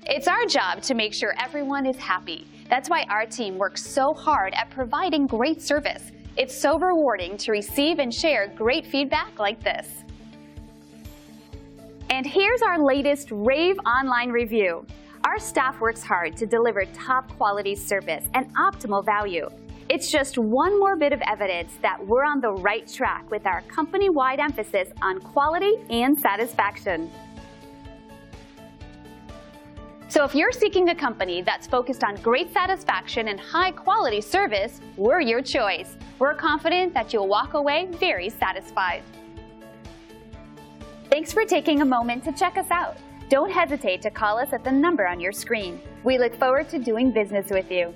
It's our job to make sure everyone is happy. That's why our team works so hard at providing great service. It's so rewarding to receive and share great feedback like this. And here's our latest rave online review. Our staff works hard to deliver top quality service and optimal value. It's just one more bit of evidence that we're on the right track with our company-wide emphasis on quality and satisfaction. So if you're seeking a company that's focused on great satisfaction and high-quality service, we're your choice. We're confident that you'll walk away very satisfied. Thanks for taking a moment to check us out. Don't hesitate to call us at the number on your screen. We look forward to doing business with you.